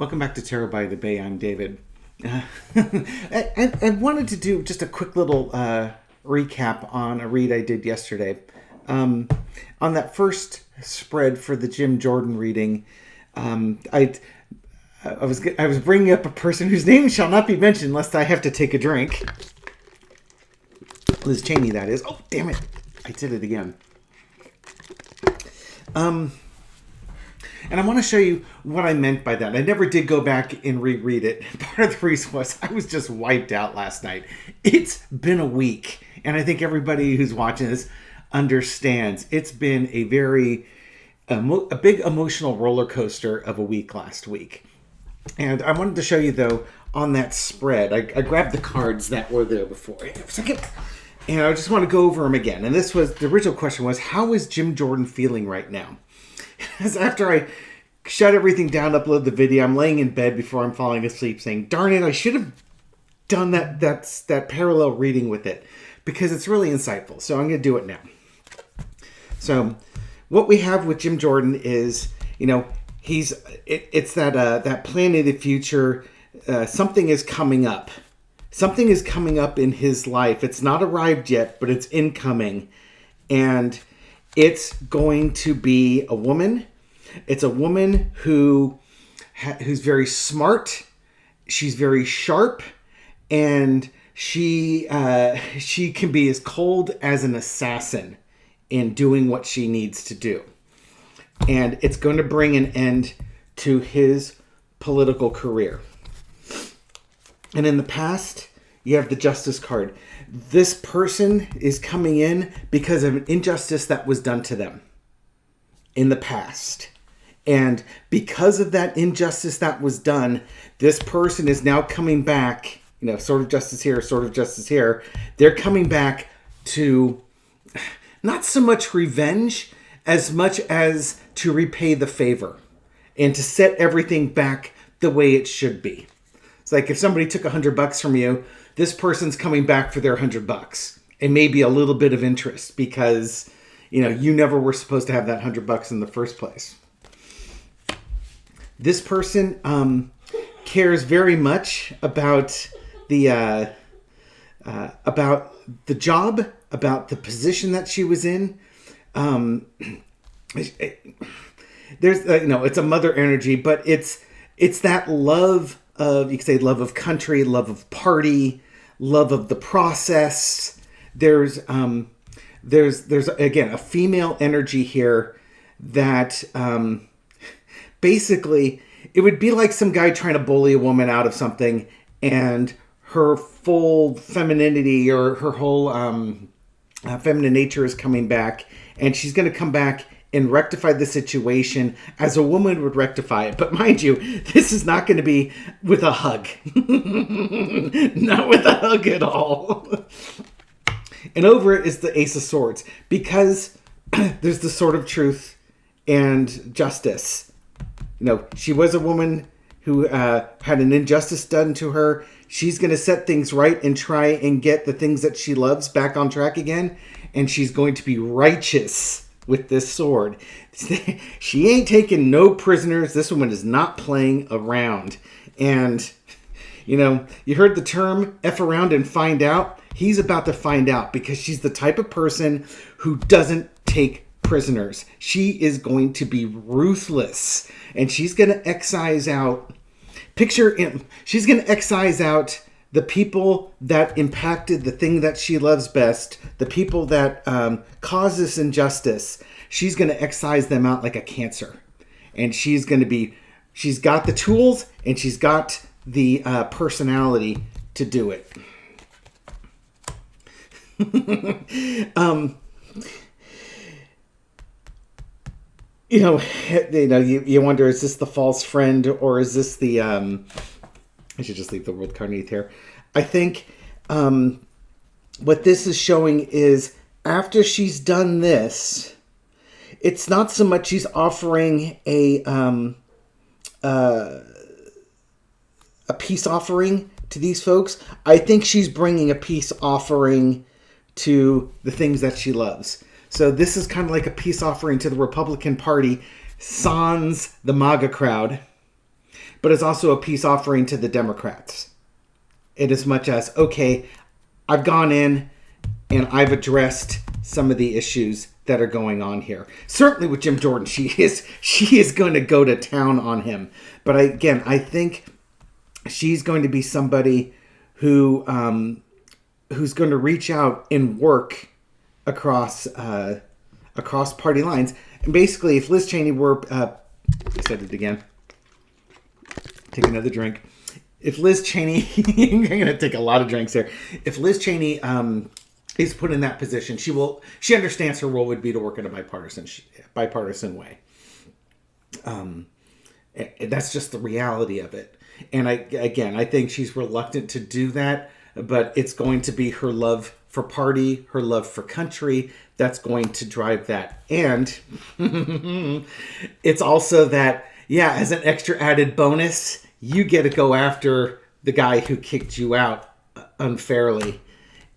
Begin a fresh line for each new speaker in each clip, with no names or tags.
Welcome back to Tarot by the Bay. I'm David. I wanted to do just a quick little recap on a read I did yesterday. On that first spread for the Jim Jordan reading, I was bringing up a person whose name shall not be mentioned lest I have to take a drink. Liz Cheney, that is. Oh, damn it. I did it again. And I want to show you what I meant by that. I never did go back and reread it. Part of the reason was I was just wiped out last night. It's been a week. And I think everybody who's watching this understands. It's been a big emotional roller coaster of a week last week. And I wanted to show you, though, on that spread, I grabbed the cards that were there before. A second. And I just want to go over them again. And the original question was, how is Jim Jordan feeling right now? As after I shut everything down, upload the video, I'm laying in bed before I'm falling asleep saying, darn it, I should have done that parallel reading with it because it's really insightful. So I'm going to do it now. So what we have with Jim Jordan is, it's that plan of the future. Something is coming up. Something is coming up in his life. It's not arrived yet, but it's incoming. And it's going to be a woman. It's a woman who's very smart. She's very sharp, and she can be as cold as an assassin in doing what she needs to do. And it's going to bring an end to his political career. And in the past, you have the Justice card. This person is coming in because of an injustice that was done to them in the past. And because of that injustice that was done, this person is now coming back, sort of justice here, sort of justice here. They're coming back to not so much revenge as much as to repay the favor and to set everything back the way it should be. It's like if somebody took $100 from you, this person's coming back for their $100 and maybe a little bit of interest because, you never were supposed to have that $100 in the first place. This person cares very much about the job, about the position that she was in. There's, it's a mother energy, but it's that love of, you could say, love of country, love of party, love of the process. There's again a female energy here that basically it would be like some guy trying to bully a woman out of something, and her full femininity or her whole feminine nature is coming back, and she's going to come back and rectify the situation as a woman would rectify it. But mind you, this is not going to be with a hug. Not with a hug at all. And over it is the Ace of Swords. Because there's the Sword of Truth and Justice. She was a woman who had an injustice done to her. She's going to set things right and try and get the things that she loves back on track again. And she's going to be righteous with this sword. She ain't taking no prisoners. This woman is not playing around. And, you heard the term F around and find out. He's about to find out because she's the type of person who doesn't take prisoners. She is going to be ruthless. And she's going to excise out, she's going to excise out the people that impacted the thing that she loves best, the people that cause this injustice. She's going to excise them out like a cancer. And she's got the tools and she's got the personality to do it. You wonder, is this the false friend or is this the... I should just leave the world card underneath here. I think what this is showing is after she's done this, it's not so much she's offering a peace offering to these folks. I think she's bringing a peace offering to the things that she loves. So this is kind of like a peace offering to the Republican Party, sans the MAGA crowd. but it's also a peace offering to the Democrats. In as much as, okay, I've gone in and I've addressed some of the issues that are going on here. Certainly with Jim Jordan, she is going to go to town on him. But I think she's going to be somebody who's going to reach out and work across party lines. And basically, if Liz Cheney were, I said it again. Take another drink. If Liz Cheney, I'm going to take a lot of drinks here. If Liz Cheney is put in that position, she understands her role would be to work in a bipartisan way. That's just the reality of it. And I think she's reluctant to do that, but it's going to be her love for party, her love for country, that's going to drive that. And it's also that, as an extra added bonus, you get to go after the guy who kicked you out unfairly.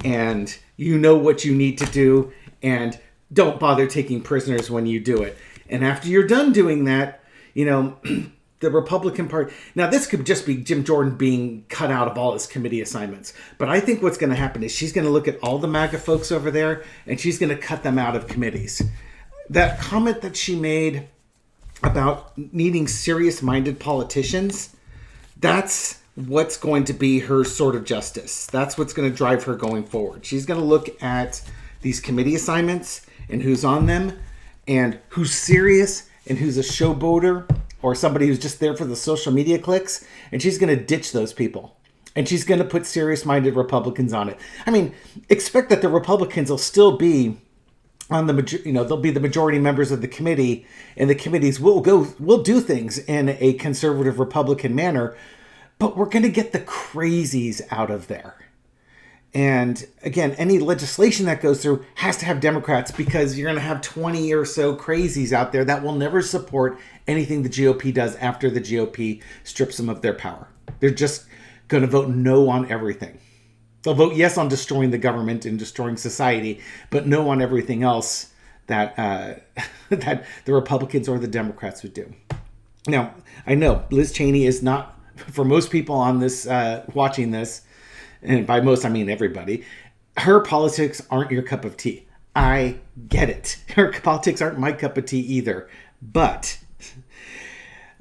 And you know what you need to do, and don't bother taking prisoners when you do it. And after you're done doing that, the Republican Party... Now, this could just be Jim Jordan being cut out of all his committee assignments. But I think what's going to happen is she's going to look at all the MAGA folks over there, and she's going to cut them out of committees. That comment that she made about needing serious-minded politicians, that's what's going to be her sword of justice. That's what's going to drive her going forward. She's going to look at these committee assignments and who's on them and who's serious and who's a showboater or somebody who's just there for the social media clicks, and she's going to ditch those people. And she's going to put serious-minded Republicans on it. I mean, expect that the Republicans will still be on the they'll be the majority members of the committee, and the committees will do things in a conservative Republican manner. But we're going to get the crazies out of there. And again, any legislation that goes through has to have Democrats, because you're going to have 20 or so crazies out there that will never support anything the GOP does after the GOP strips them of their power. They're just going to vote no on everything. They'll vote yes on destroying the government and destroying society, but no on everything else that that the Republicans or the Democrats would do. Now, I know Liz Cheney is not... For most people on this, watching this, and by most I mean everybody, her politics aren't your cup of tea. I get it. Her politics aren't my cup of tea either. But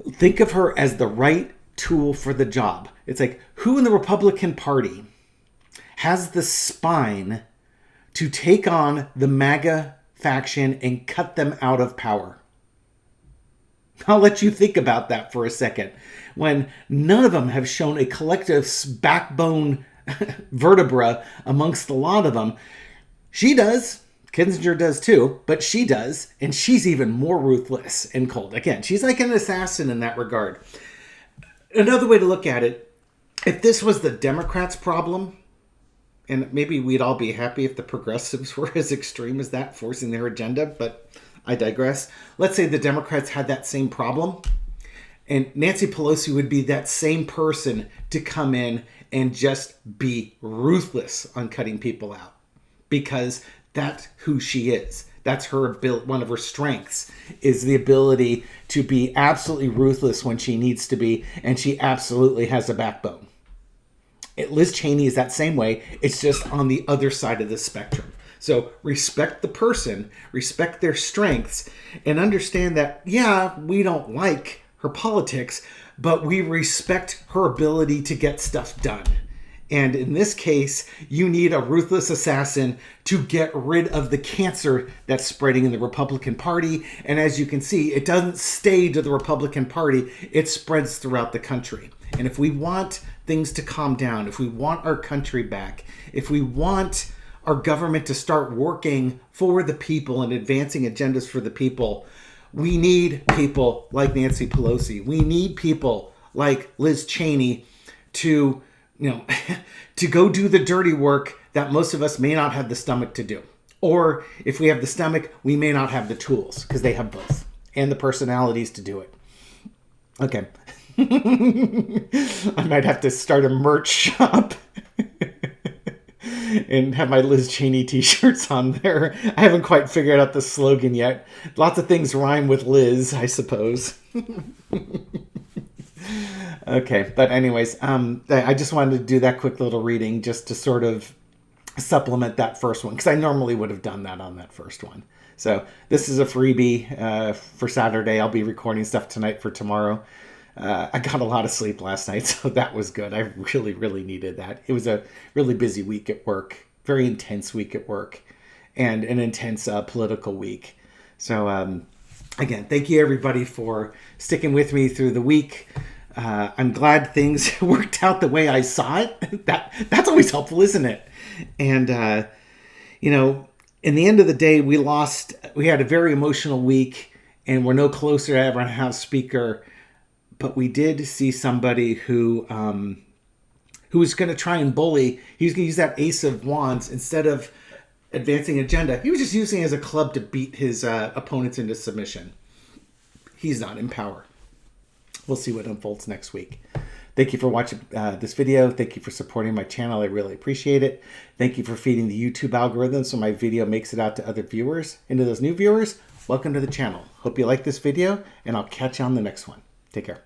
think of her as the right tool for the job. It's like, who in the Republican Party has the spine to take on the MAGA faction and cut them out of power? I'll let you think about that for a second. When none of them have shown a collective backbone vertebra amongst a lot of them, she does. Kinzinger does too, but she does, and she's even more ruthless and cold. Again, she's like an assassin in that regard. Another way to look at it, if this was the Democrats' problem, and maybe we'd all be happy if the progressives were as extreme as that, forcing their agenda, but I digress. Let's say the Democrats had that same problem, and Nancy Pelosi would be that same person to come in and just be ruthless on cutting people out, because that's who she is. That's her ability. One of her strengths is the ability to be absolutely ruthless when she needs to be, and she absolutely has a backbone. Liz Cheney is that same way. It's just on the other side of the spectrum. So respect the person, respect their strengths, and understand that, yeah, we don't like her politics, but we respect her ability to get stuff done. And in this case, you need a ruthless assassin to get rid of the cancer that's spreading in the Republican Party. And as you can see, it doesn't stay to the Republican Party. It spreads throughout the country. And if we want things to calm down, if we want our country back, if we want our government to start working for the people and advancing agendas for the people, we need people like Nancy Pelosi. We need people like Liz Cheney to to go do the dirty work that most of us may not have the stomach to do. Or if we have the stomach, we may not have the tools, because they have both, and the personalities to do it. Okay. I might have to start a merch shop and have my Liz Cheney t-shirts on there. I haven't quite figured out the slogan yet. Lots of things rhyme with Liz, I suppose. Okay, but anyways, I just wanted to do that quick little reading just to sort of supplement that first one because I normally would have done that on that first one. So this is a freebie for Saturday. I'll be recording stuff tonight for tomorrow. I got a lot of sleep last night, so that was good. I really, really needed that. It was a really busy week at work, very intense week at work, and an intense political week. So again, thank you everybody for sticking with me through the week. I'm glad things worked out the way I saw it. That's always helpful, isn't it? And you know, in the end of the day, we had a very emotional week, and we're no closer to ever a House Speaker. But we did see somebody who was going to try and bully. He was going to use that Ace of Wands instead of advancing agenda. He was just using it as a club to beat his opponents into submission. He's not in power. We'll see what unfolds next week. Thank you for watching this video. Thank you for supporting my channel. I really appreciate it. Thank you for feeding the YouTube algorithm so my video makes it out to other viewers. And to those new viewers, welcome to the channel. Hope you like this video, and I'll catch you on the next one. Take care.